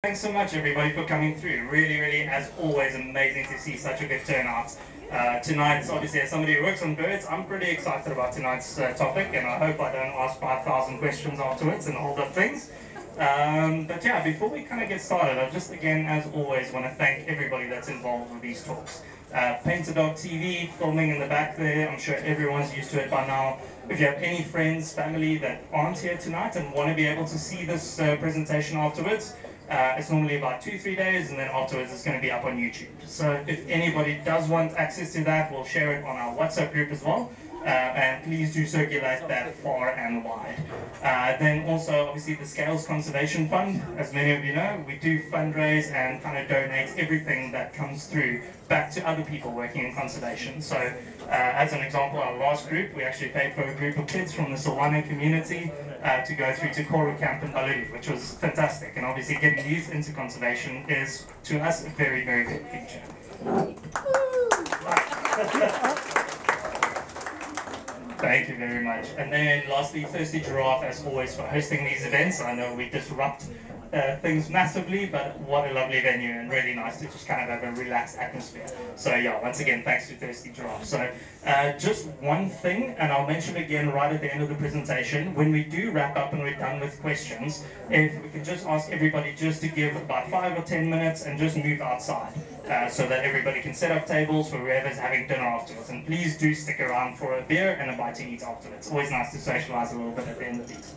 Thanks so much everybody for coming through. Really, as always, amazing to see such a good turnout. Tonight's, obviously, as somebody who works on birds, I'm pretty excited about tonight's topic, and I hope I don't ask 5,000 questions afterwards and hold up things. But yeah, before we kind of get started, I just, again, as always, want to thank everybody that's involved with these talks. Painter Dog TV, filming in the back there, I'm sure everyone's used to it by now. If you have any friends, family that aren't here tonight and want to be able to see this presentation afterwards, it's normally about 2-3 days, and then afterwards it's going to be up on YouTube. So if anybody does want access to that, we'll share it on our WhatsApp group as well. And please do circulate that far and wide. Then also, obviously, the Scales Conservation Fund, as many of you know, we do fundraise and kind of donate everything that comes through back to other people working in conservation. So as an example, our last group, we actually paid for a group of kids from the Silwane community to go through to Koru Camp in Baludi, which was fantastic. And obviously getting youth into conservation is, to us, a very big feature. Thank you very much. And then lastly, Thirsty Giraffe, as always, for hosting these events. I know we disrupt things massively, but what a lovely venue, and really nice to just kind of have a relaxed atmosphere. So yeah, once again, thanks to Thirsty Giraffe. So just one thing, and I'll mention again right at the end of the presentation, when we do wrap up and we're done with questions, if we can just ask everybody just to give about 5 or 10 minutes and just move outside, so that everybody can set up tables for whoever's having dinner afterwards. And please do stick around for a beer and a bite to eat afterwards. It's always nice to socialize a little bit at the end of these.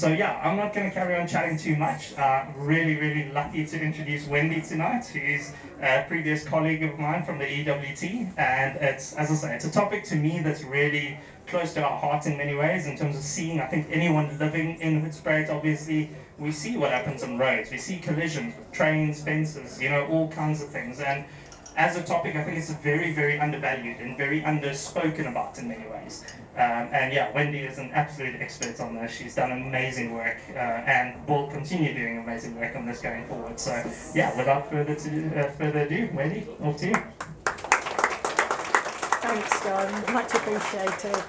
So yeah, I'm not going to carry on chatting too much. Really lucky to introduce Wendy tonight, who's a previous colleague of mine from the EWT, and it's, as I say, it's a topic to me that's really close to our heart in many ways, in terms of seeing, I think, anyone living in Hoedspruit, obviously, we see what happens on roads, we see collisions with trains, fences, you know, all kinds of things, and as a topic, I think it's very undervalued and very underspoken about in many ways. And yeah, Wendy is an absolute expert on this. She's done amazing work and will continue doing amazing work on this going forward. So yeah, without further ado, Wendy, off to you. Thanks, John. Much appreciated.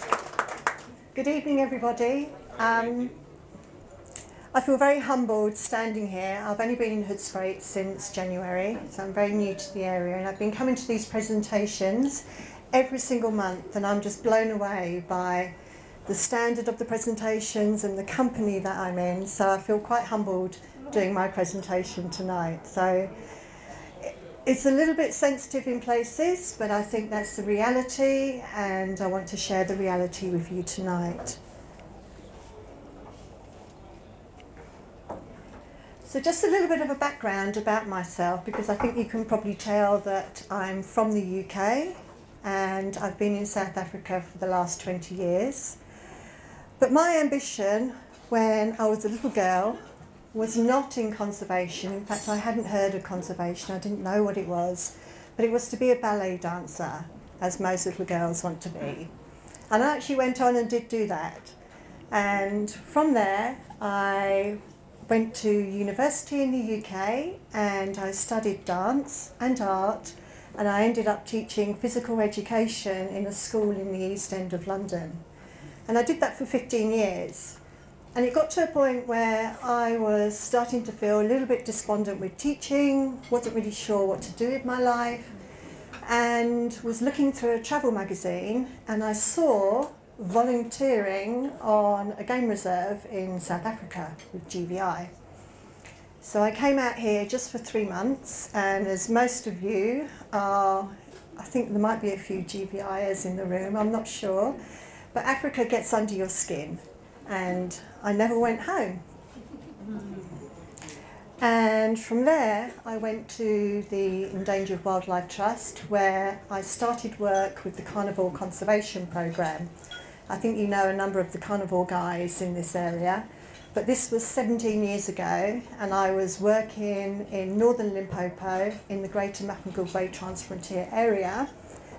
Good evening, everybody. I feel very humbled standing here. I've only been in Hoedspruit since January, so I'm very new to the area, and I've been coming to these presentations every single month, and I'm just blown away by the standard of the presentations and the company that I'm in, so I feel quite humbled doing my presentation tonight. So it's a little bit sensitive in places, but I think that's the reality, and I want to share the reality with you tonight. So just a little bit of a background about myself, because I think you can probably tell that I'm from the UK and I've been in South Africa for the last 20 years. But my ambition when I was a little girl was not in conservation. In fact, I hadn't heard of conservation, I didn't know what it was, but it was to be a ballet dancer, as most little girls want to be. And I actually went on and did do that. And from there, I went to university in the UK and I studied dance and art, and I ended up teaching physical education in a school in the East End of London. And I did that for 15 years. And it got to a point where I was starting to feel a little bit despondent with teaching, wasn't really sure what to do with my life, and was looking through a travel magazine, and I saw volunteering on a game reserve in South Africa with GVI. So I came out here just for 3 months, and as most of you are, I think there might be a few GVIers in the room, I'm not sure, but Africa gets under your skin, and I never went home. And from there I went to the Endangered Wildlife Trust, where I started work with the Carnivore Conservation Programme. I think you know a number of the carnivore guys in this area, but this was 17 years ago, and I was working in northern Limpopo in the Greater Mapungubwe Transfrontier area,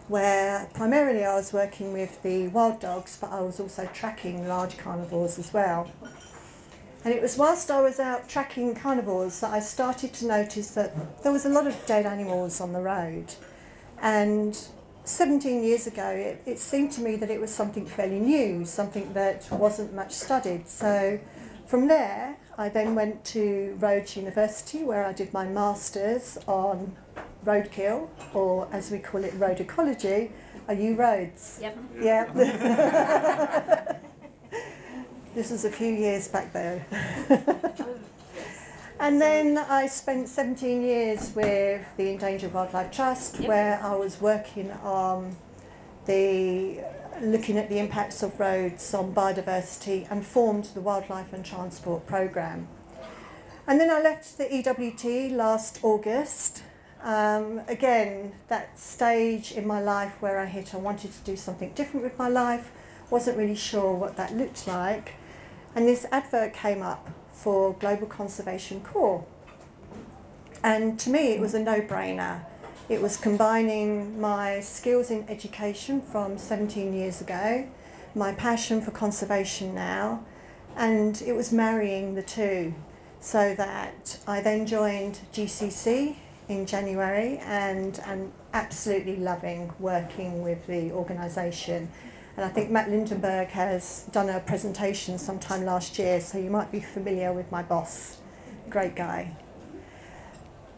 where primarily I was working with the wild dogs, but I was also tracking large carnivores as well. And it was whilst I was out tracking carnivores that I started to notice that there was a lot of dead animals on the road. And 17 years ago, it seemed to me that it was something fairly new, something that wasn't much studied. So from there, I then went to Rhodes University where I did my master's on roadkill, or as we call it, road ecology. Are you Rhodes? Yep. Yeah. This was a few years back though. And then I spent 17 years with the Endangered Wildlife Trust, where I was working on looking at the impacts of roads on biodiversity, and formed the Wildlife and Transport Programme. And then I left the EWT last August. Again, that stage in my life where I wanted to do something different with my life, wasn't really sure what that looked like. And this advert came up for Global Conservation Corps. And to me, it was a no-brainer. It was combining my skills in education from 17 years ago, my passion for conservation now, and it was marrying the two. So that I then joined GCC in January, and I'm absolutely loving working with the organisation. And I think Matt Lindenberg has done a presentation sometime last year, so you might be familiar with my boss. Great guy.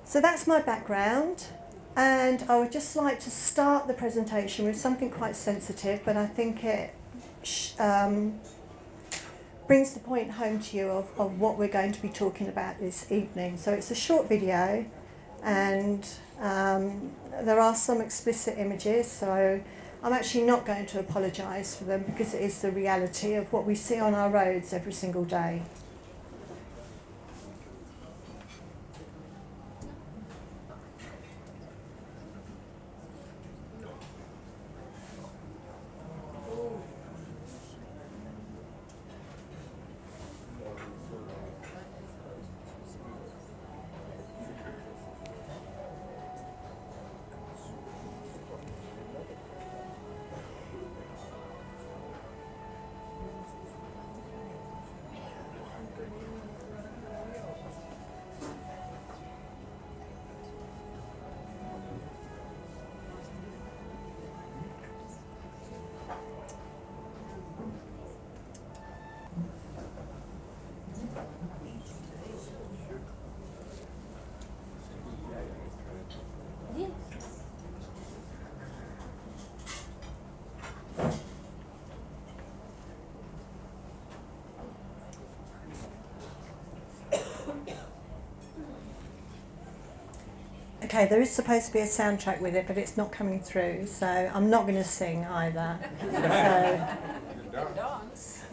So that's my background, and I would just like to start the presentation with something quite sensitive, but I think it brings the point home to you of what we're going to be talking about this evening. So it's a short video, and there are some explicit images, so I'm actually not going to apologise for them, because it is the reality of what we see on our roads every single day. Okay, there is supposed to be a soundtrack with it, but it's not coming through, so I'm not going to sing either. Dance.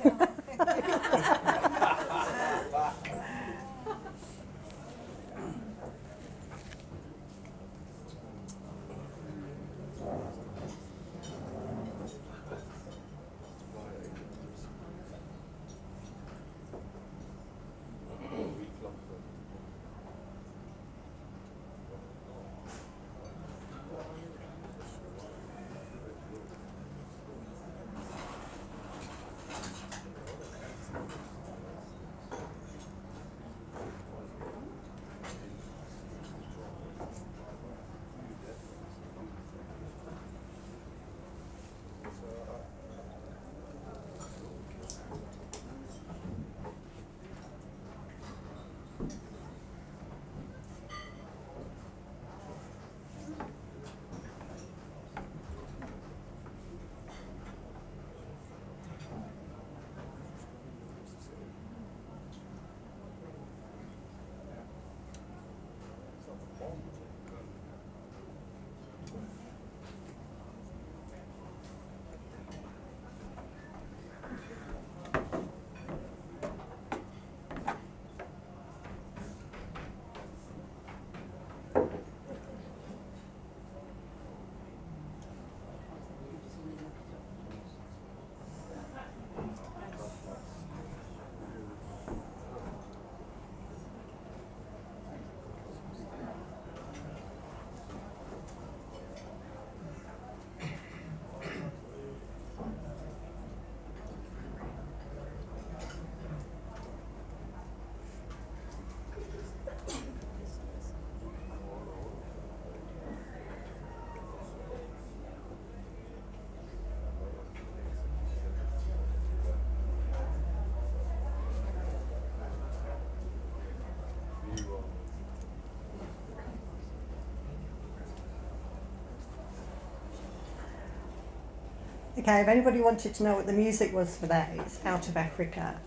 Okay, if anybody wanted to know what the music was for that, it's Out of Africa.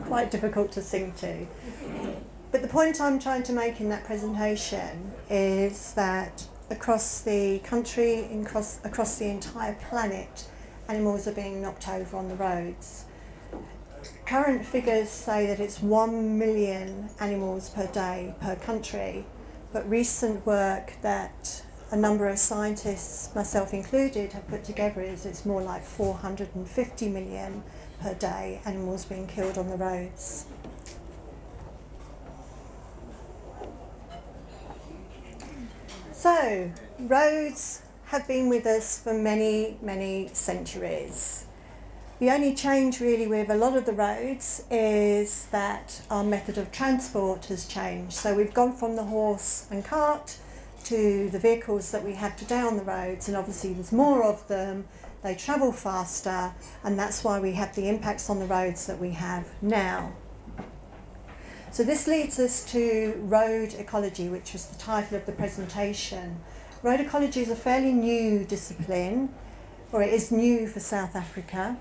Quite difficult to sing to. But the point I'm trying to make in that presentation is that across the country, across the entire planet, animals are being knocked over on the roads. Current figures say that it's 1 million animals per day per country, but recent work that a number of scientists, myself included, have put together is it's more like 450 million per day animals being killed on the roads. So, roads have been with us for many, many centuries. The only change really with a lot of the roads is that our method of transport has changed. So we've gone from the horse and cart to the vehicles that we have today on the roads, and obviously there's more of them, they travel faster, and that's why we have the impacts on the roads that we have now. So this leads us to road ecology, which was the title of the presentation. Road ecology is a fairly new discipline, or it is new for South Africa,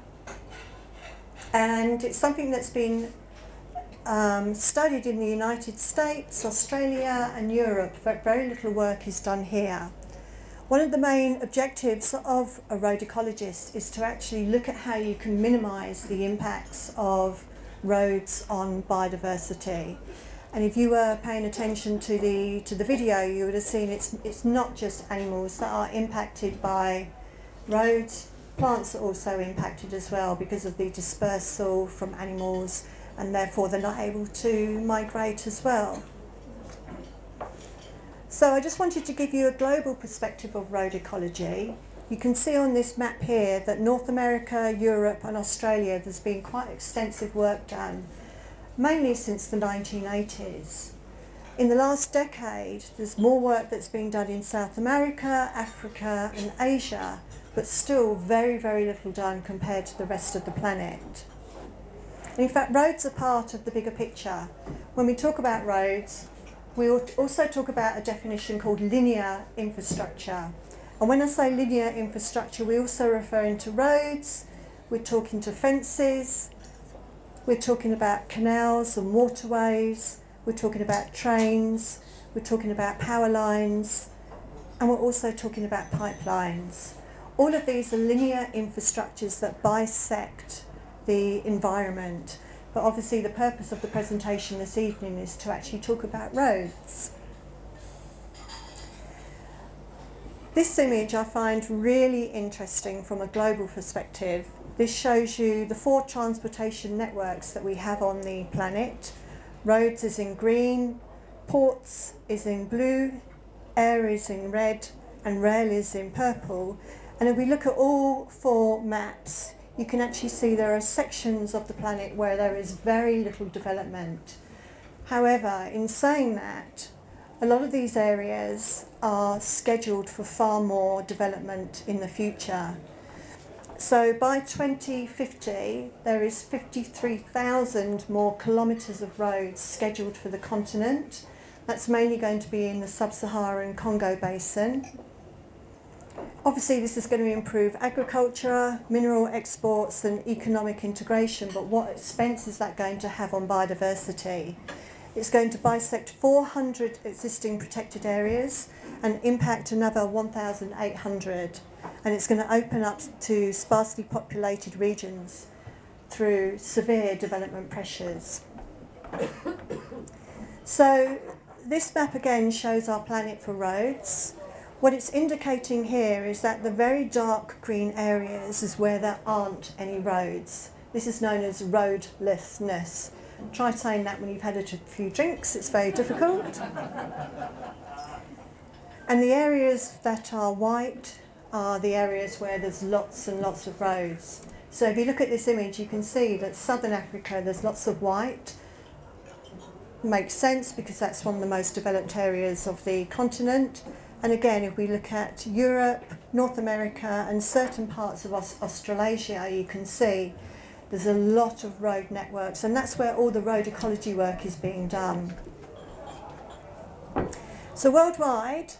and it's something that's been studied in the United States, Australia and Europe, but very little work is done here. One of the main objectives of a road ecologist is to actually look at how you can minimise the impacts of roads on biodiversity. And if you were paying attention to the video, you would have seen it's not just animals that are impacted by roads. Plants are also impacted as well because of the dispersal from animals, and therefore they're not able to migrate as well. So I just wanted to give you a global perspective of road ecology. You can see on this map here that North America, Europe and Australia, there's been quite extensive work done, mainly since the 1980s. In the last decade, there's more work that's been done in South America, Africa and Asia, but still very, very little done compared to the rest of the planet. And in fact, roads are part of the bigger picture. When we talk about roads, we also talk about a definition called linear infrastructure. And when I say linear infrastructure, we're also referring to roads, we're talking to fences, we're talking about canals and waterways, we're talking about trains, we're talking about power lines, and we're also talking about pipelines. All of these are linear infrastructures that bisect the environment. But obviously the purpose of the presentation this evening is to actually talk about roads. This image I find really interesting from a global perspective. This shows you the 4 transportation networks that we have on the planet. Roads is in green, ports is in blue, air is in red, and rail is in purple. And if we look at all 4 maps, you can actually see there are sections of the planet where there is very little development. However, in saying that, a lot of these areas are scheduled for far more development in the future. So by 2050, there is 53,000 more kilometres of roads scheduled for the continent. That's mainly going to be in the sub-Saharan Congo basin. Obviously, this is going to improve agriculture, mineral exports and economic integration, but what expense is that going to have on biodiversity? It's going to bisect 400 existing protected areas and impact another 1,800. And it's going to open up to sparsely populated regions through severe development pressures. So this map again shows our planet for roads. What it's indicating here is that the very dark green areas is where there aren't any roads. This is known as roadlessness. Try saying that when you've had a few drinks, it's very difficult. And the areas that are white are the areas where there's lots and lots of roads. So if you look at this image, you can see that southern Africa, there's lots of white. Makes sense because that's one of the most developed areas of the continent. And again, if we look at Europe, North America and certain parts of Australasia, you can see there's a lot of road networks, and that's where all the road ecology work is being done. So worldwide,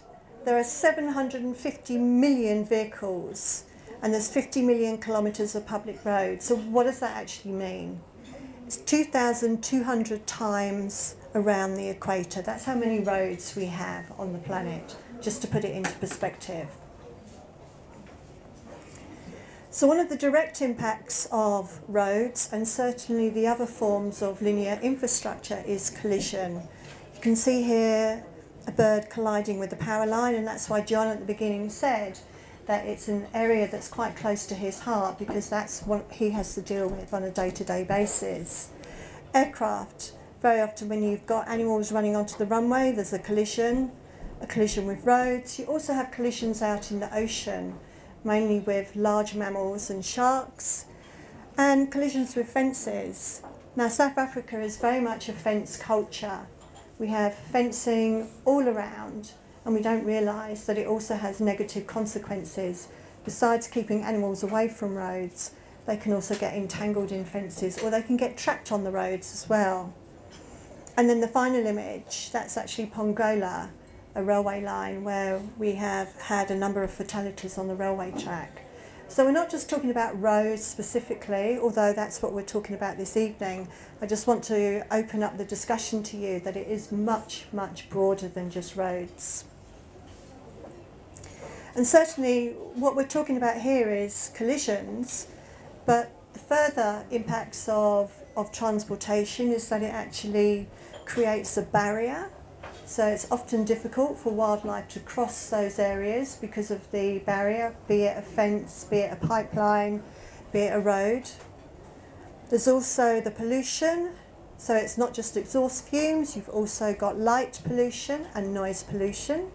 there are 750 million vehicles and there's 50 million kilometres of public roads. So what does that actually mean? It's 2,200 times around the equator. That's how many roads we have on the planet, just to put it into perspective. So one of the direct impacts of roads, and certainly the other forms of linear infrastructure, is collision. You can see here a bird colliding with the power line, and that's why John at the beginning said that it's an area that's quite close to his heart, because that's what he has to deal with on a day-to-day basis. Aircraft, very often when you've got animals running onto the runway, there's a collision with roads. You also have collisions out in the ocean, mainly with large mammals and sharks, and collisions with fences. Now, South Africa is very much a fence culture. We have fencing all around, and we don't realise that it also has negative consequences. Besides keeping animals away from roads, they can also get entangled in fences, or they can get trapped on the roads as well. And then the final image, that's actually Pongola, a railway line where we have had a number of fatalities on the railway track. So we're not just talking about roads specifically, although that's what we're talking about this evening. I just want to open up the discussion to you that it is much, much broader than just roads. And certainly what we're talking about here is collisions, but the further impacts of transportation is that it actually creates a barrier. So it's often difficult for wildlife to cross those areas because of the barrier, be it a fence, be it a pipeline, be it a road. There's also the pollution. So it's not just exhaust fumes, you've also got light pollution and noise pollution.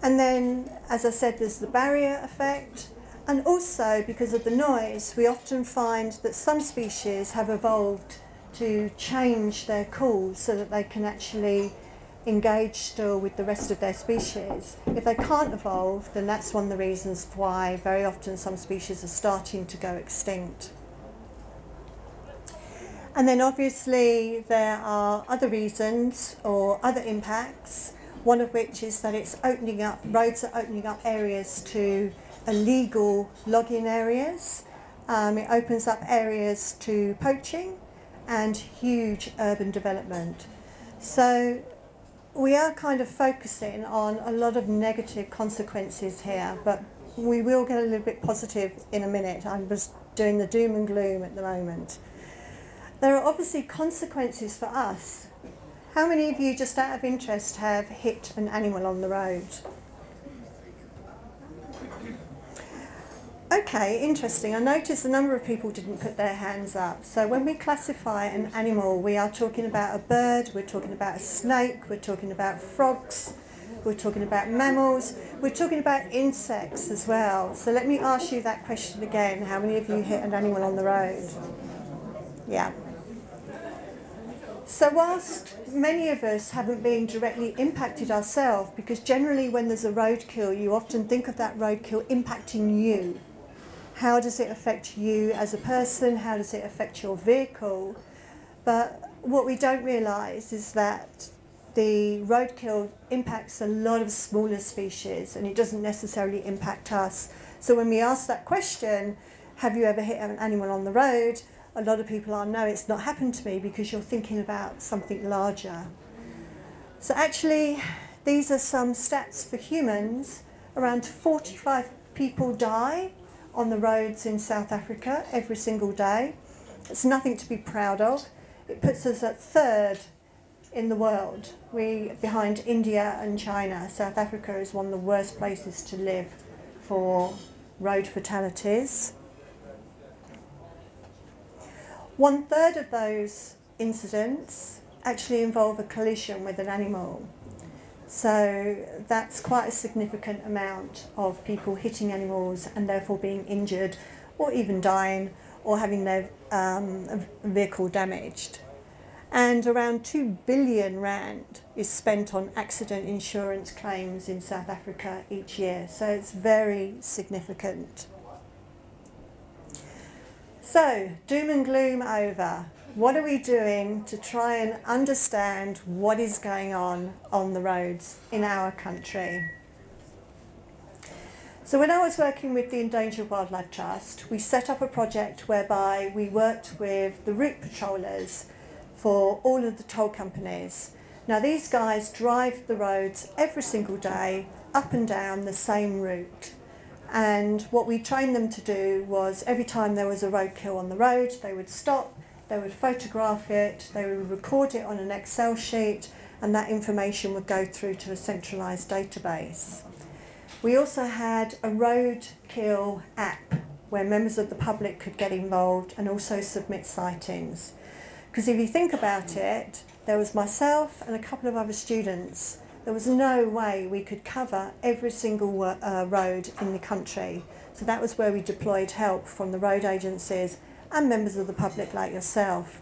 And then, as I said, there's the barrier effect. And also, because of the noise, we often find that some species have evolved to change their calls so that they can actually engage still with the rest of their species. If they can't evolve, then that's one of the reasons why very often some species are starting to go extinct. And then obviously there are other reasons or other impacts, one of which is that it's opening up, roads are opening up areas to illegal logging areas. It opens up areas to poaching and huge urban development. So we are kind of focusing on a lot of negative consequences here, but we will get a little bit positive in a minute. I'm just doing the doom and gloom at the moment. There are obviously consequences for us. How many of you, just out of interest, have hit an animal on the road? Okay, interesting. I noticed a number of people didn't put their hands up. So when we classify an animal, we are talking about a bird, we're talking about a snake, we're talking about frogs, we're talking about mammals, we're talking about insects as well. So let me ask you that question again. How many of you hit an animal on the road? Yeah. So whilst many of us haven't been directly impacted ourselves, because generally when there's a roadkill, you often think of that roadkill impacting you. How does it affect you as a person? How does it affect your vehicle? But what we don't realise is that the roadkill impacts a lot of smaller species and it doesn't necessarily impact us. So when we ask that question, have you ever hit an animal on the road? A lot of people are, no, it's not happened to me, because you're thinking about something larger. So actually, these are some stats for humans. Around 45 people die on the roads in South Africa every single day. It's nothing to be proud of. It puts us at third in the world. Behind India and China. South Africa is one of the worst places to live for road fatalities. 1/3 of those incidents actually involve a collision with an animal. So that's quite a significant amount of people hitting animals and therefore being injured or even dying or having their vehicle damaged. And around 2 billion rand is spent on accident insurance claims in South Africa each year. So it's very significant. So, doom and gloom over. What are we doing to try and understand what is going on the roads in our country? So when I was working with the Endangered Wildlife Trust, we set up a project whereby we worked with the route patrollers for all of the toll companies. Now these guys drive the roads every single day up and down the same route. And what we trained them to do was every time there was a roadkill on the road, they would stop, they would photograph it, they would record it on an Excel sheet, and that information would go through to a centralised database. We also had a roadkill app where members of the public could get involved and also submit sightings. Because if you think about it, there was myself and a couple of other students. There was no way we could cover every single road in the country. So that was where we deployed help from the road agencies and members of the public like yourself.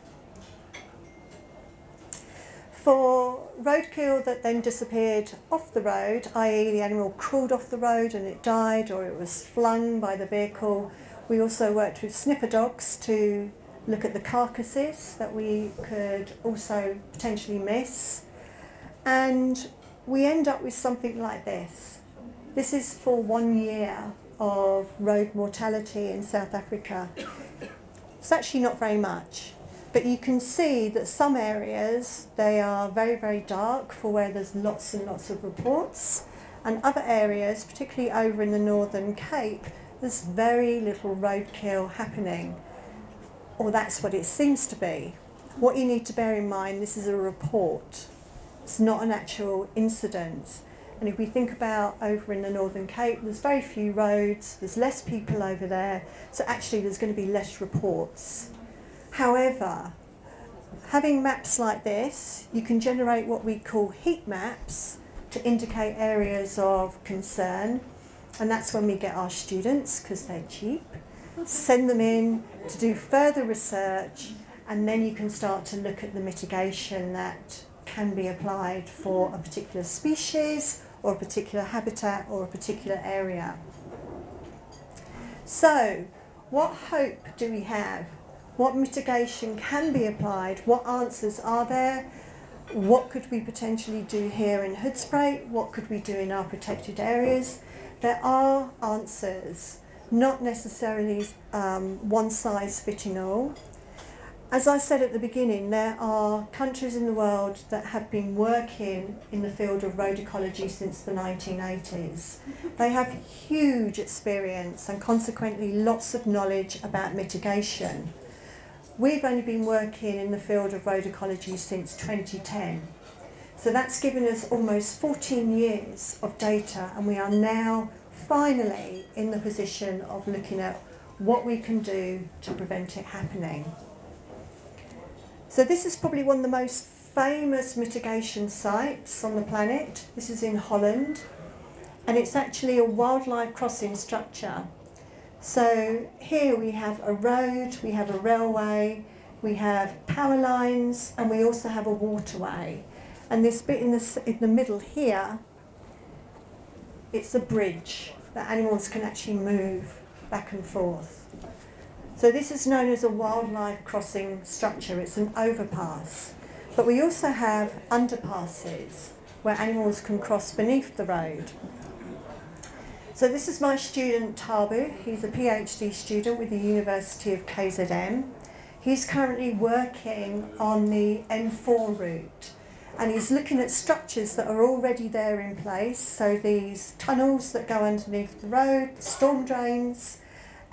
For roadkill that then disappeared off the road, i.e. the animal crawled off the road and it died, or it was flung by the vehicle, we also worked with sniffer dogs to look at the carcasses that we could also potentially miss. And we end up with something like this. This is for 1 year of road mortality in South Africa. It's actually not very much. But you can see that some areas, they are very, very dark for where there's lots and lots of reports. And other areas, particularly over in the Northern Cape, there's very little roadkill happening. Or that's what it seems to be. What you need to bear in mind, this is a report. It's not an actual incident. And if we think about over in the Northern Cape, there's very few roads, there's less people over there, so actually there's going to be less reports. However, having maps like this, you can generate what we call heat maps to indicate areas of concern, and that's when we get our students, because they're cheap, send them in to do further research, and then you can start to look at the mitigation that can be applied for a particular species or a particular habitat or a particular area. So, what hope do we have? What mitigation can be applied? What answers are there? What could we potentially do here in Hoedspruit? What could we do in our protected areas? There are answers, not necessarily one size fitting all. As I said at the beginning, there are countries in the world that have been working in the field of road ecology since the 1980s. They have huge experience and consequently lots of knowledge about mitigation. We've only been working in the field of road ecology since 2010. So that's given us almost 14 years of data, and we are now finally in the position of looking at what we can do to prevent it happening. So this is probably one of the most famous mitigation sites on the planet. This is in Holland, and it's actually a wildlife crossing structure. So here we have a road, we have a railway, we have power lines, and we also have a waterway. And this bit in the middle here, it's a bridge that animals can actually move back and forth. So this is known as a wildlife crossing structure. It's an overpass. But we also have underpasses where animals can cross beneath the road. So this is my student Tabu. He's a PhD student with the University of KZN. He's currently working on the N4 route, and he's looking at structures that are already there in place. So these tunnels that go underneath the road, storm drains,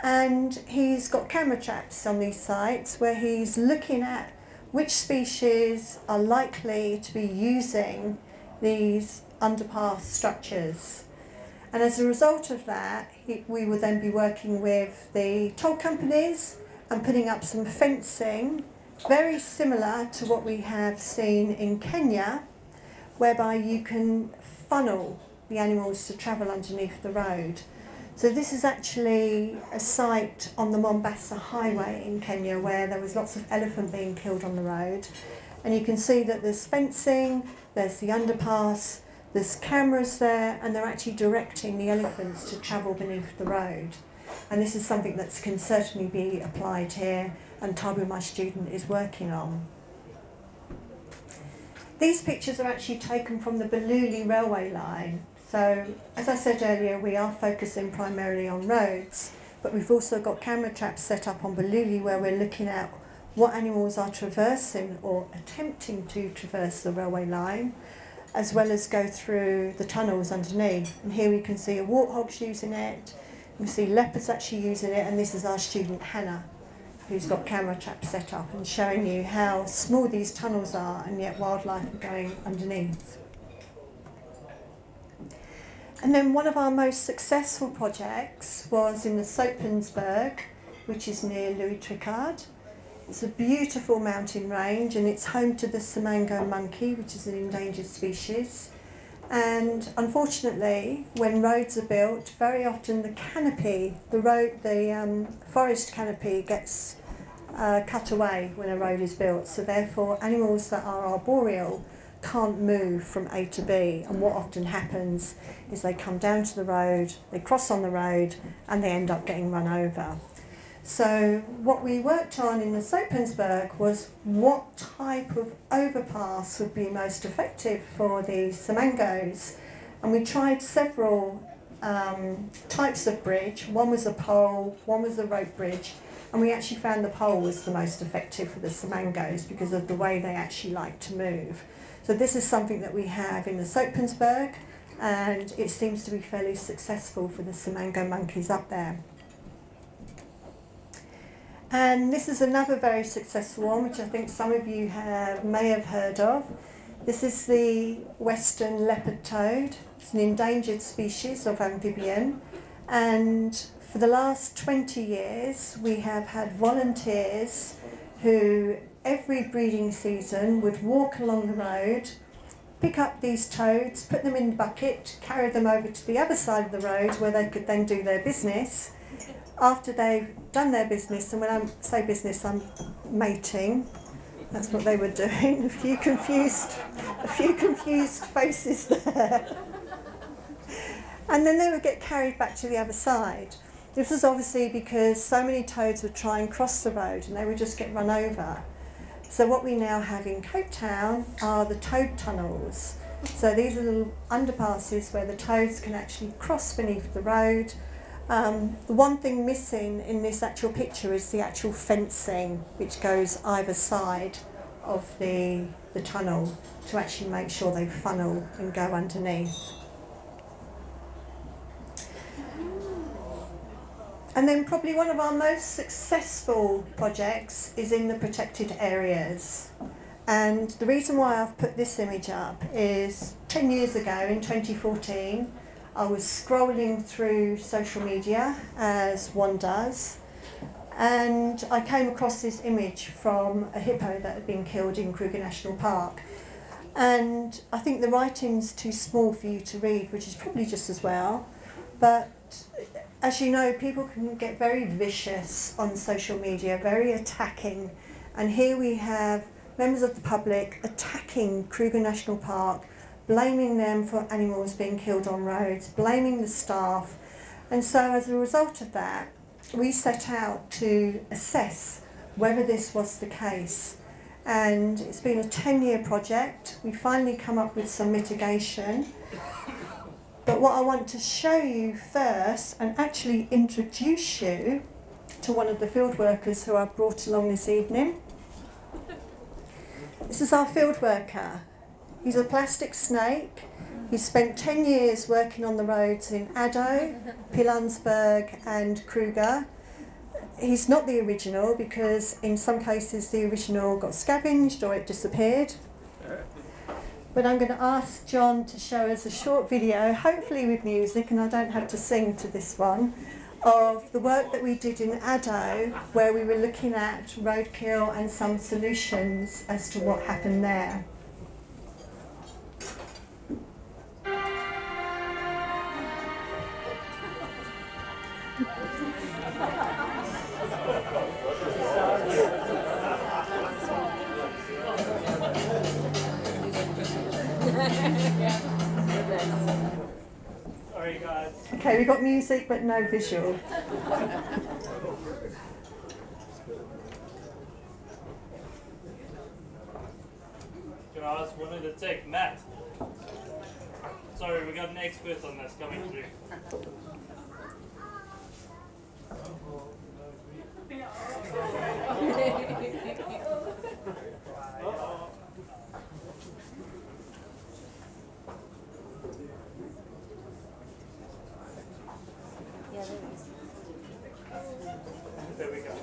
and he's got camera traps on these sites where he's looking at which species are likely to be using these underpass structures. And as a result of that, we will then be working with the toll companies and putting up some fencing, very similar to what we have seen in Kenya, whereby you can funnel the animals to travel underneath the road. So this is actually a site on the Mombasa highway in Kenya where there was lots of elephant being killed on the road. And you can see that there's fencing, there's the underpass, there's cameras there, and they're actually directing the elephants to travel beneath the road. And this is something that can certainly be applied here, and Tabu, my student, is working on. These pictures are actually taken from the Baluli railway line. So, as I said earlier, we are focusing primarily on roads, but we've also got camera traps set up on Baluli where we're looking at what animals are traversing or attempting to traverse the railway line, as well as go through the tunnels underneath. And here we can see a warthog's using it, we see leopards actually using it, and this is our student Hannah, who's got camera traps set up and showing you how small these tunnels are, and yet wildlife are going underneath. And then one of our most successful projects was in the Soapensberg, which is near Louis Tricard. It's a beautiful mountain range, and it's home to the Simango monkey, which is an endangered species. And unfortunately, when roads are built, very often the canopy, the forest canopy gets cut away when a road is built. So therefore, animals that are arboreal can't move from A to B. And what often happens is they come down to the road, they cross on the road, and they end up getting run over. So what we worked on in the Soapensberg was what type of overpass would be most effective for the Simangos. And we tried several types of bridge. One was a pole, one was a rope bridge, and we actually found the pole was the most effective for the Simangos because of the way they actually like to move. So this is something that we have in the Soapensberg, and it seems to be fairly successful for the Simango monkeys up there. And this is another very successful one, which I think some of you may have heard of. This is the western leopard toad. It's an endangered species of amphibian. And for the last 20 years, we have had volunteers who every breeding season would walk along the road, pick up these toads, put them in the bucket, carry them over to the other side of the road where they could then do their business. After they've done their business, and when I say business, I'm mating. That's what they were doing. A few confused faces there. And then they would get carried back to the other side. This was obviously because so many toads would try and cross the road, and they would just get run over. So what we now have in Cape Town are the toad tunnels. So these are little underpasses where the toads can actually cross beneath the road. The one thing missing in this actual picture is the actual fencing which goes either side of the tunnel to actually make sure they funnel and go underneath. And then probably one of our most successful projects is in the protected areas. And the reason why I've put this image up is 10 years ago in 2014, I was scrolling through social media, as one does, and I came across this image from a hippo that had been killed in Kruger National Park. And I think the writing's too small for you to read, which is probably just as well. But as you know, people can get very vicious on social media, very attacking. And here we have members of the public attacking Kruger National Park, blaming them for animals being killed on roads, blaming the staff. And so as a result of that, we set out to assess whether this was the case. And it's been a 10-year project. We finally come up with some mitigation. But what I want to show you first, and actually introduce you to one of the field workers who I've brought along this evening. This is our field worker. He's a plastic snake. He's spent 10 years working on the roads in Addo, Pilansberg and Kruger. He's not the original because in some cases the original got scavenged or it disappeared. But I'm going to ask John to show us a short video, hopefully with music, and I don't have to sing to this one, of the work that we did in Addo, where we were looking at roadkill and some solutions as to what happened there. Sorry guys. Okay, we've got music but no visual. Can I ask one of the tech, Matt? Sorry, we got an expert on this coming through. There we go.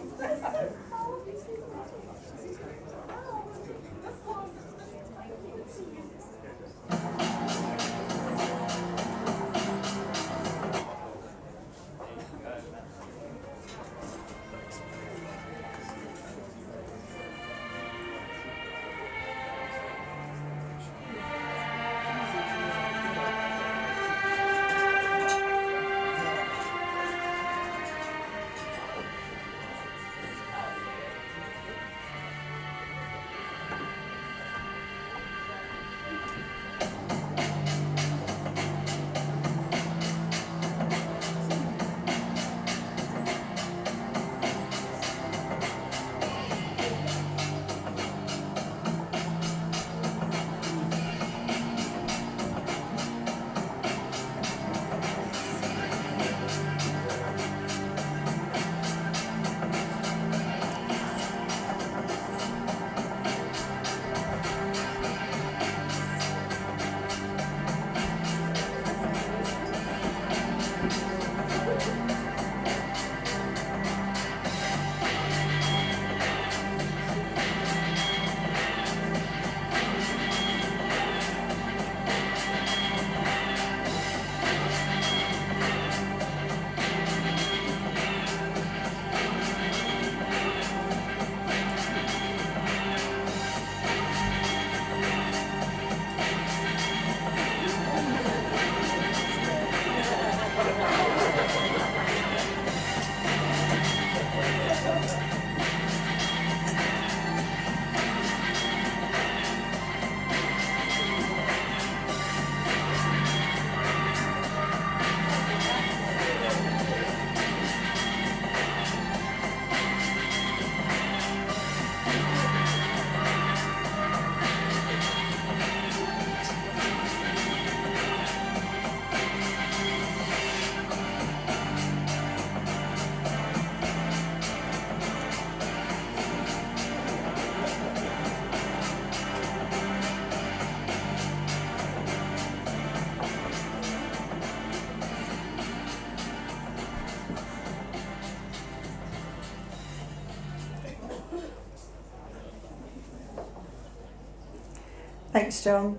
Thanks, John.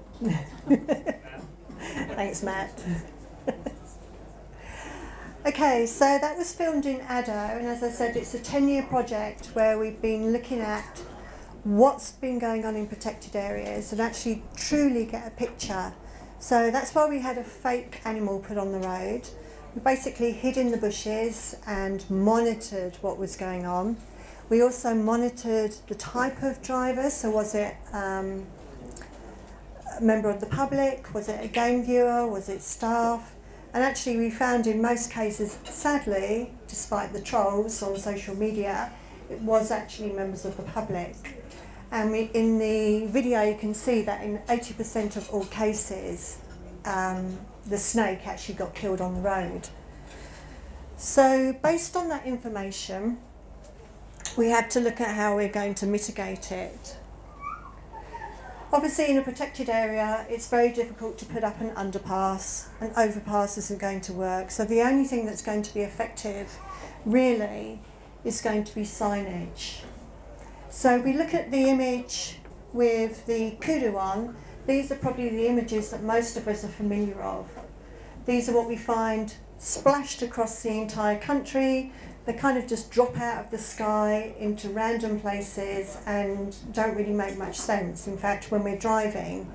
Thanks, Matt. Okay, so that was filmed in Addo, and as I said, it's a 10-year project where we've been looking at what's been going on in protected areas and actually truly get a picture. So that's why we had a fake animal put on the road. We basically hid in the bushes and monitored what was going on. We also monitored the type of driver, so was it a member of the public, was it a game viewer, was it staff? And actually we found in most cases, sadly, despite the trolls on social media, it was actually members of the public. And in the video you can see that in 80% of all cases, the snake actually got killed on the road. So based on that information, we had to look at how we're going to mitigate it. Obviously in a protected area it's very difficult to put up an underpass. An overpass isn't going to work, so the only thing that's going to be effective really is going to be signage. So we look at the image with the kudu on. These are probably the images that most of us are familiar of. These are what we find splashed across the entire country. They kind of just drop out of the sky into random places and don't really make much sense. In fact, when we're driving,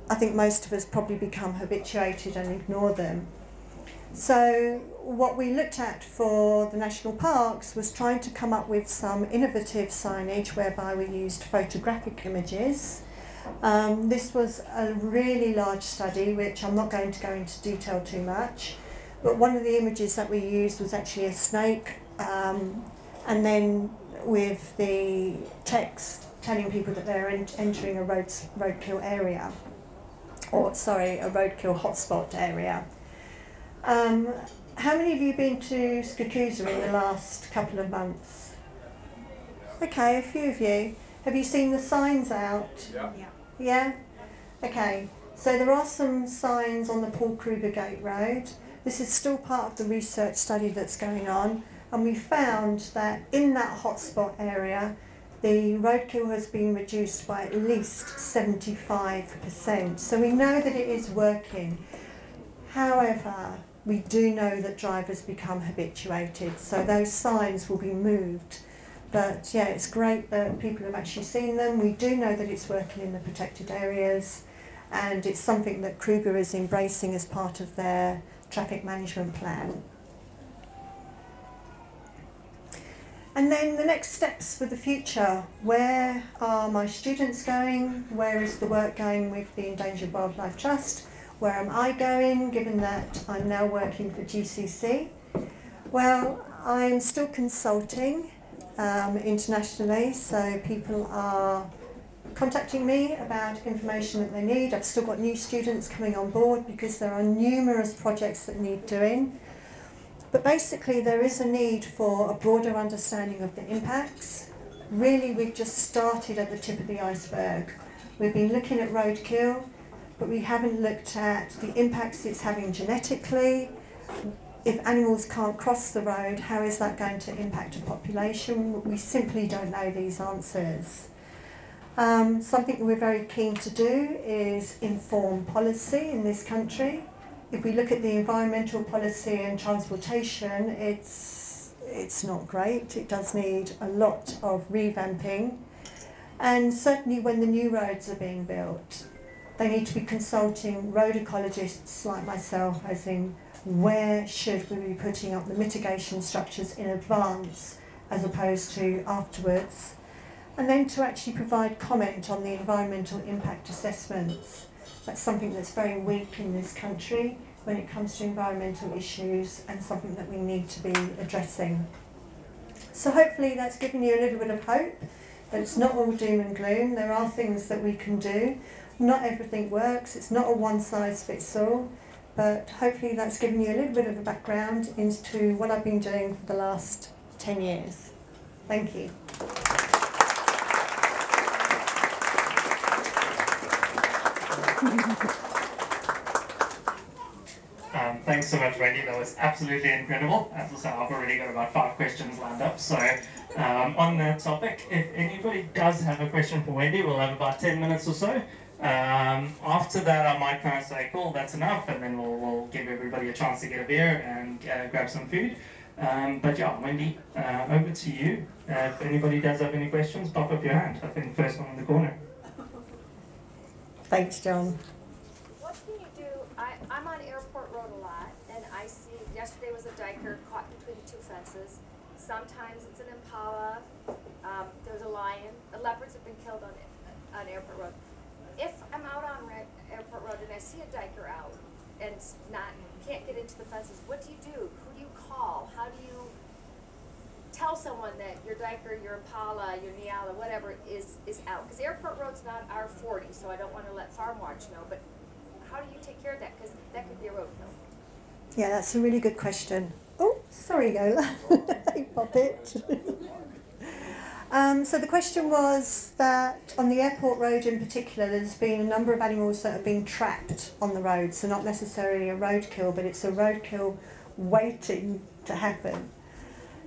I think most of us probably become habituated and ignore them. So what we looked at for the national parks was trying to come up with some innovative signage whereby we used photographic images. This was a really large study, which I'm not going to go into detail too much, But one of the images that we used was actually a snake, and then with the text telling people that they're entering a roadkill area, or sorry, a roadkill hotspot area. How many of you have been to Skakusa in the last couple of months? Okay, a few of you. Have you seen the signs out? Yeah. Yeah? Okay, so there are some signs on the Paul Kruger Gate Road. This is still part of the research study that's going on, and we found that in that hotspot area, the roadkill has been reduced by at least 75%. So we know that it is working. However, we do know that drivers become habituated, so those signs will be moved. But yeah, it's great that people have actually seen them. We do know that it's working in the protected areas, and it's something that Kruger is embracing as part of their traffic management plan. And then the next steps for the future. Where are my students going? Where is the work going with the Endangered Wildlife Trust? Where am I going, given that I'm now working for GCC? Well, I'm still consulting internationally, so people are contacting me about information that they need. I've still got new students coming on board because there are numerous projects that need doing. But basically there is a need for a broader understanding of the impacts. Really, we've just started at the tip of the iceberg. We've been looking at roadkill, but we haven't looked at the impacts it's having genetically. If animals can't cross the road, how is that going to impact a population? We simply don't know these answers. Something that we're very keen to do is inform policy in this country. If we look at the environmental policy and transportation, it's not great. It does need a lot of revamping. And certainly when the new roads are being built, they need to be consulting road ecologists like myself, as in where should we be putting up the mitigation structures in advance as opposed to afterwards. And then to actually provide comment on the environmental impact assessments. That's something that's very weak in this country when it comes to environmental issues, and something that we need to be addressing. So hopefully that's given you a little bit of hope that it's not all doom and gloom. There are things that we can do. Not everything works. It's not a one-size-fits-all, but hopefully that's given you a little bit of a background into what I've been doing for the last 10 years. Thank you. Thanks so much, Wendy. That was absolutely incredible. As I said, I've already got about 5 questions lined up. So on that topic, if anybody does have a question for Wendy, we'll have about 10 minutes or so. After that, I might kind of say, cool, that's enough, and then we'll give everybody a chance to get a beer and grab some food. But yeah, Wendy, over to you. If anybody does have any questions, pop up your hand. I think first one in the corner. Thanks, John. What can you do? I'm on Airport Road a lot, and I see, yesterday was a diker caught between 2 fences. Sometimes it's an impala, there's a lion. The leopards have been killed on Airport Road. If I'm out on Airport Road and I see a diker out and can't get into the fences, what do you do? Who do you call? How do you tell someone that your diker, your impala, your Niala, whatever is out? Because Airport Road's not R40, so I don't want to let Farm Watch know, but how do you take care of that? Because that could be a roadkill. Yeah, that's a really good question. Oh, sorry, Yola. Hey, pop it. So the question was that on the airport road in particular, there's been a number of animals that have been trapped on the road. So not necessarily a roadkill, but it's a roadkill waiting to happen.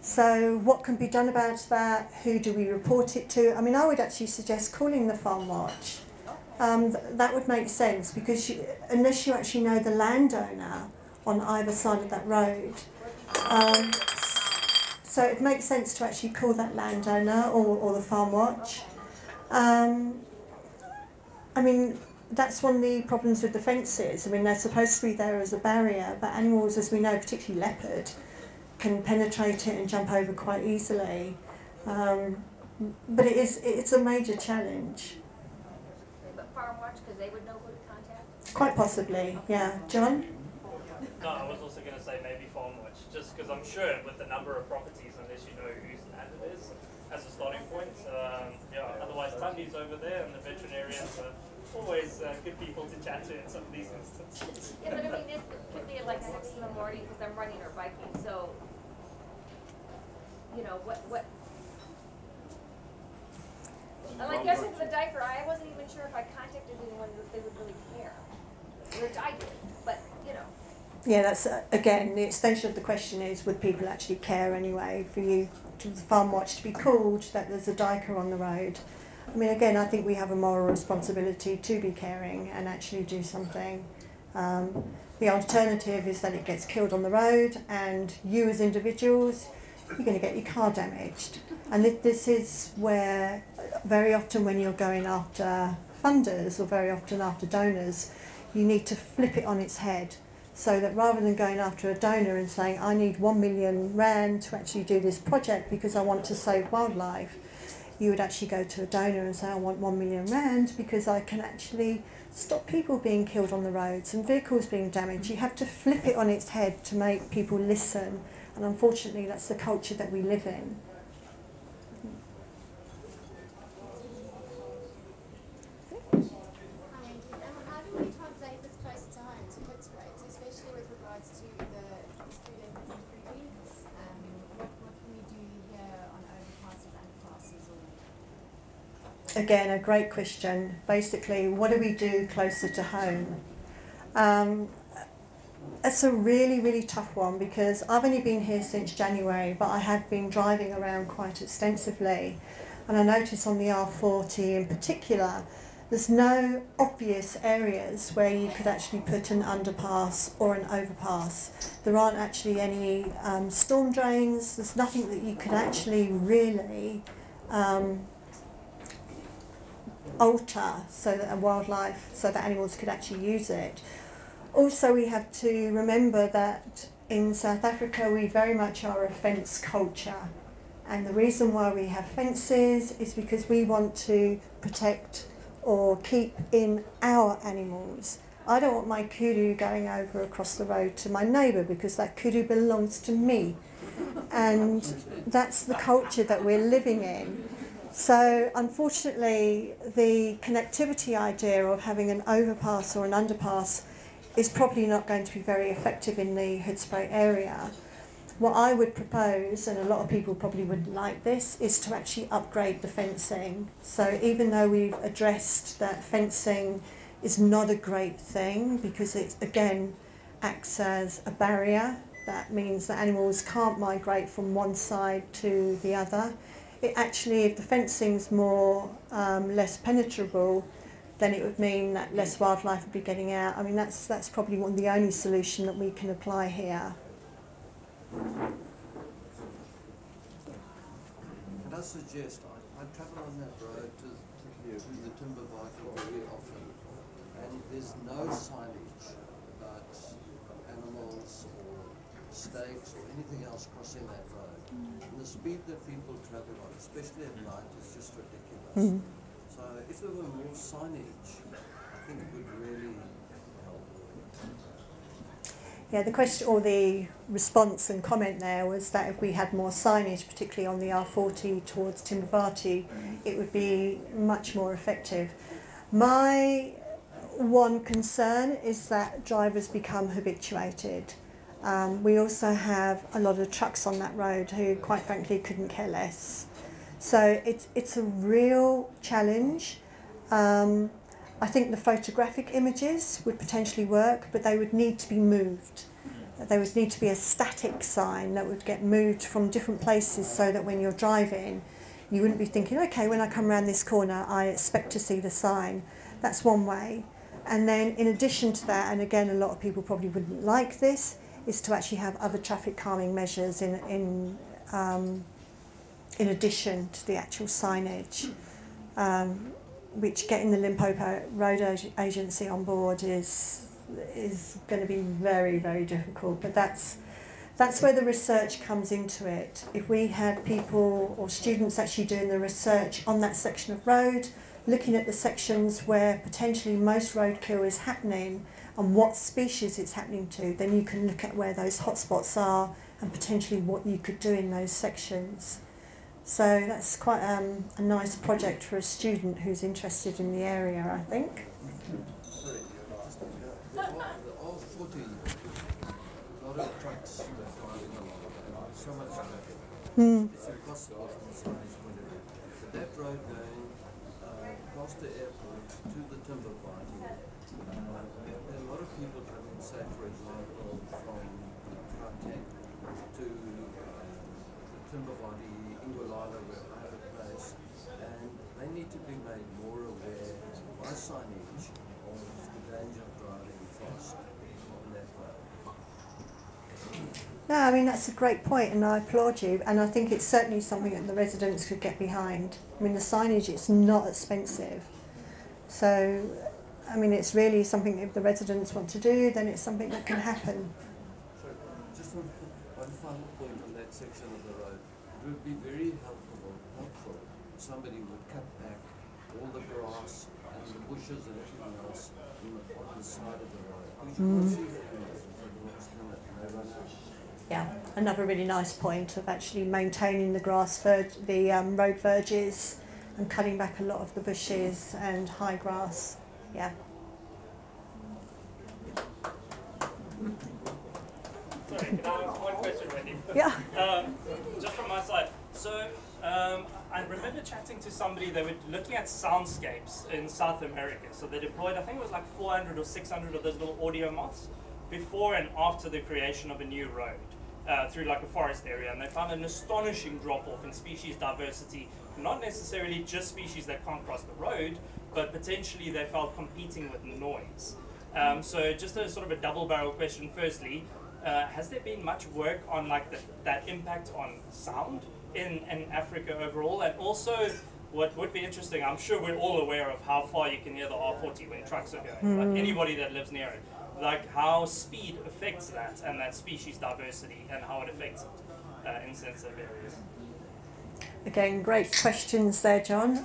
So what can be done about that? Who do we report it to? I mean, I would actually suggest calling the Farm Watch. That would make sense, because unless you actually know the landowner on either side of that road, so it makes sense to actually call that landowner or the Farm Watch. I mean, that's one of the problems with the fences. I mean, they're supposed to be there as a barrier, but animals, as we know, particularly leopard, can penetrate it and jump over quite easily. But it's a major challenge. But Farm Watch, because they would know who to contact? Quite possibly, yeah. John? No, I was also going to to say maybe farm watch, just because I'm sure with the number of properties, unless you know whose land it is, as a starting point. Yeah, otherwise Tundi's over there and the veterinarians are always good people to chat to in some of these instances. Yeah, but I mean, it could be at like 6 in the morning because I'm running or biking, so, you know, what like yesterday for the diaper, I wasn't even sure if I contacted anyone if they would really care. Which I did, but, you know. Yeah, that's, again, the extension of the question is, would people actually care anyway for you, to the farm watch, to be called that there's a diker on the road? I mean, again, I think we have a moral responsibility to be caring and actually do something. The alternative is that it gets killed on the road and you as individuals, you're going to get your car damaged. And this is where very often when you're going after funders or very often after donors, you need to flip it on its head. So that rather than going after a donor and saying, I need 1 million rand to actually do this project because I want to save wildlife, you would actually go to a donor and say, I want 1 million rand because I can actually stop people being killed on the roads and vehicles being damaged. You have to flip it on its head to make people listen. And unfortunately, that's the culture that we live in. How do we translate this closer to home, to Hood's rates, especially with regards to the students and freebies? What can we do here on overpasses and classes? Again, a great question. Basically, what do we do closer to home? It's a really, really tough one because I've only been here since January, but I have been driving around quite extensively. And I notice on the R40 in particular, there's no obvious areas where you could actually put an underpass or an overpass. There aren't actually any storm drains. There's nothing that you could actually really alter so that wildlife, so that animals could actually use it. Also, we have to remember that in South Africa we very much are a fence culture, and the reason why we have fences is because we want to protect or keep in our animals. I don't want my kudu going over across the road to my neighbour because that kudu belongs to me, and that's the culture that we're living in. So unfortunately, the connectivity idea of having an overpass or an underpass is probably not going to be very effective in the Hoedspruit area. What I would propose, and a lot of people probably wouldn't like this, is to actually upgrade the fencing. So even though we've addressed that fencing is not a great thing because it again acts as a barrier, that means that animals can't migrate from one side to the other. It actually, if the fencing's more less penetrable, then it would mean that less wildlife would be getting out. I mean, that's probably the only solution that we can apply here. And I suggest, I travel on that road to the timber biking very often, and there's no signage about animals or stakes or anything else crossing that road. And the speed that people travel on, especially at night, is just ridiculous. So if there were more signage, I think it would really help. Yeah, the question or the response and comment there was that if we had more signage, particularly on the R40 towards Timbavati, it would be much more effective. My one concern is that drivers become habituated. We also have a lot of trucks on that road who, quite frankly, couldn't care less. So it's a real challenge. I think the photographic images would potentially work, but they would need to be moved. There would need to be a static sign that would get moved from different places so that when you're driving, you wouldn't be thinking, okay, when I come around this corner, I expect to see the sign. That's one way. And then in addition to that, and again, a lot of people probably wouldn't like this, is to actually have other traffic calming measures in addition to the actual signage, which getting the Limpopo Road Agency on board is going to be very, very difficult. But that's where the research comes into it. If we had people or students actually doing the research on that section of road, looking at the sections where potentially most roadkill is happening, and what species it's happening to, then you can look at where those hotspots are and potentially what you could do in those sections. So that's quite a nice project for a student who's interested in the area, I think. There are footy, a lot of trucks that are driving along, and so much traffic. It's impossible from a signage point of view. But that road going past the airport to the timber party, there are a lot of people coming, say for example, from Gauteng to the timber party, Ingolala, where I have a place, and they need to be made more aware by signage of the danger of driving fast on that road. No, I mean, that's a great point, and I applaud you, and I think it's certainly something that the residents could get behind. I mean, the signage, it's not expensive. So, I mean, it's really something, if the residents want to do, then it's something that can happen. So, just one final point on that section of the road. It would be very helpful if somebody would cut back all the grass and the bushes and everything else on the side of the road. Because you can't see the animals until the next minute and they run out. Yeah, another really nice point of actually maintaining the road verges and cutting back a lot of the bushes and high grass. Yeah. Sorry, can I ask one question, Wendy? Yeah. Just from my side. So, I remember chatting to somebody, they were looking at soundscapes in South America. So they deployed, I think it was like 400 or 600 of those little audio moths before and after the creation of a new road through like a forest area. And they found an astonishing drop-off in species diversity, not necessarily just species that can't cross the road, but potentially they felt competing with noise. So just a sort of a double-barrel question firstly, has there been much work on like that impact on sound in Africa overall? And also, what would be interesting, I'm sure we're all aware of how far you can hear the R40 when trucks are going, like anybody that lives near it, like how speed affects that and that species diversity and how it affects it in sensitive areas. Again, great questions there, John.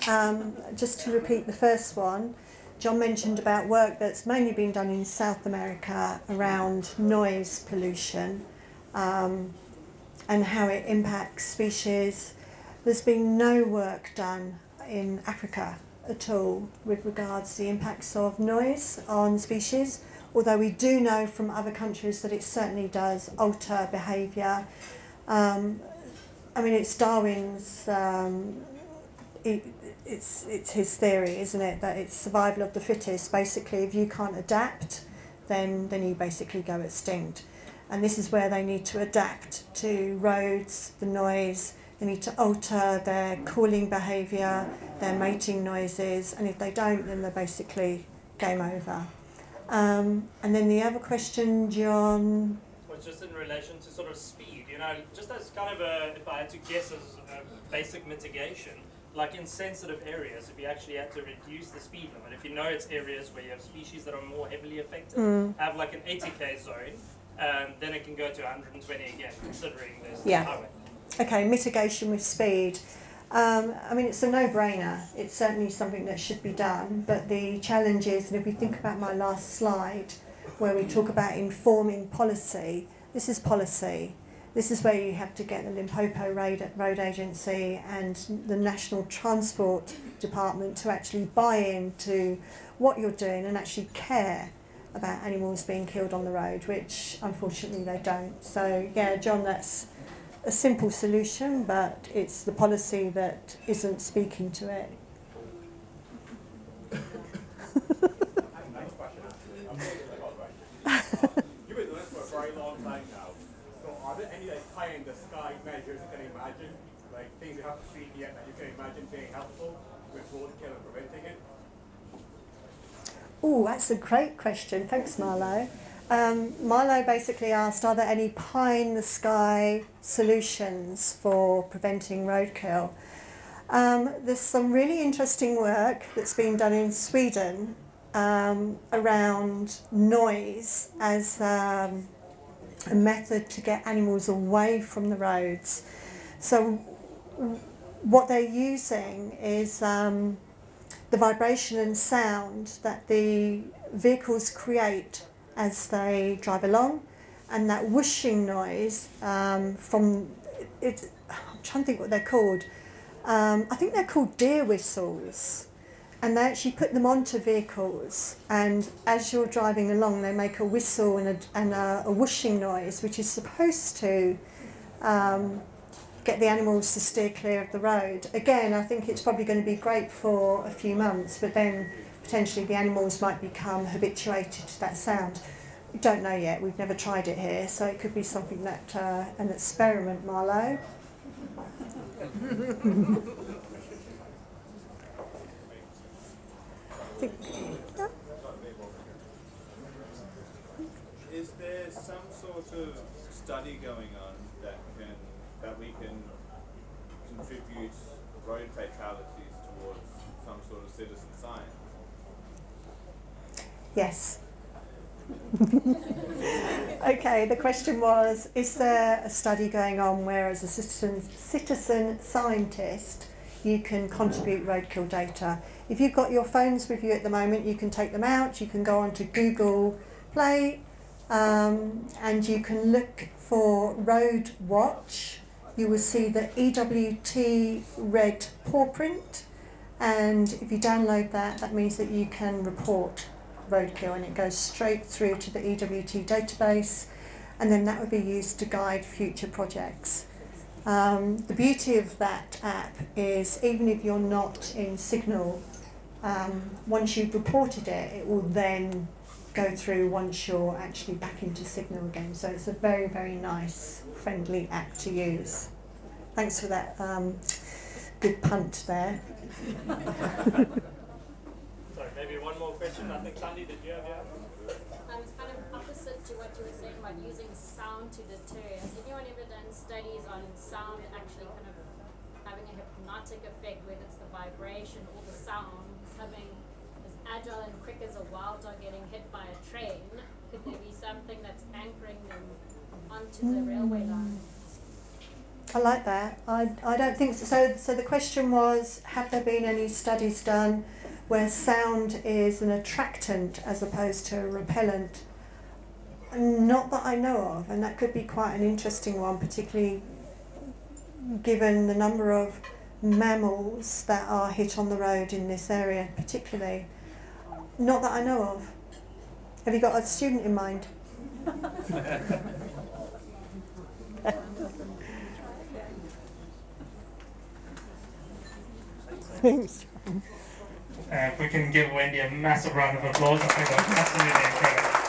Just to repeat the first one, John mentioned about work that's mainly been done in South America around noise pollution and how it impacts species. There's been no work done in Africa at all with regards to the impacts of noise on species, although we do know from other countries that it certainly does alter behaviour. I mean, it's Darwin's, it's his theory, isn't it, that it's survival of the fittest. Basically, if you can't adapt, then you basically go extinct. And this is where they need to adapt to roads, the noise. They need to alter their calling behaviour, their mating noises, and if they don't, then they're basically game over. And then the other question, John? Well, just in relation to sort of speed, you know, just as kind of a, if I had to guess as a basic mitigation, like in sensitive areas, if you actually had to reduce the speed limit, if you know it's areas where you have species that are more heavily affected, have like an 80k zone, then it can go to 120 again, considering there's the highway. Okay, mitigation with speed. I mean, it's a no-brainer. It's certainly something that should be done, but the challenge is, and if we think about my last slide, where we talk about informing policy, this is policy. This is where you have to get the Limpopo Road Agency and the National Transport Department to actually buy into what you're doing and actually care about animals being killed on the road, which unfortunately they don't. So yeah, John, that's a simple solution, but it's the policy that isn't speaking to it. You've been doing this for a very long time now. So are there any like pie in the sky measures you can imagine, like things you haven't seen yet that you can imagine being helpful with roadkill and preventing it? Oh, that's a great question. Thanks, Marlo. Marlo basically asked, are there any pie-in-the-sky solutions for preventing roadkill? There's some really interesting work that's been done in Sweden around noise as a method to get animals away from the roads. So what they're using is the vibration and sound that the vehicles create as they drive along, and that whooshing noise from it. I'm trying to think what they're called. I think they're called deer whistles, and they actually put them onto vehicles, and as you're driving along they make a whistle and a whooshing noise, which is supposed to get the animals to steer clear of the road. Again, I think it's probably going to be great for a few months, but then potentially the animals might become habituated to that sound. We don't know yet, we've never tried it here, so it could be something that, an experiment, Marlo. Is there some sort of study going on that we can contribute road fatalities towards some sort of citizen science? Yes. Okay, the question was, is there a study going on where as a citizen scientist you can contribute roadkill data? If you've got your phones with you at the moment, you can take them out, you can go onto Google Play, and you can look for Road Watch. You will see the EWT red paw print, and if you download that, that means that you can report roadkill, and it goes straight through to the EWT database, and then that would be used to guide future projects. The beauty of that app is even if you're not in Signal, once you've reported it, it will then go through once you're actually back into Signal again. So it's a very, very nice, friendly app to use. Thanks for that good punt there. Sorry, maybe one more question. I think Sandy, did you have your hand? It's kind of opposite to what you were saying about using sound to deter. Has anyone ever done studies on sound actually kind of having a hypnotic effect, whether it's the vibration or the sound, something as agile and quick as a wild dog getting hit by a train? Could there be something that's anchoring them onto the railway line? I like that. I don't think so. So the question was, have there been any studies done where sound is an attractant as opposed to a repellent? Not that I know of, and that could be quite an interesting one, particularly given the number of mammals that are hit on the road in this area particularly. Not that I know of. Have you got a student in mind? Thanks. If we can give Wendy a massive round of applause, I think that was absolutely incredible.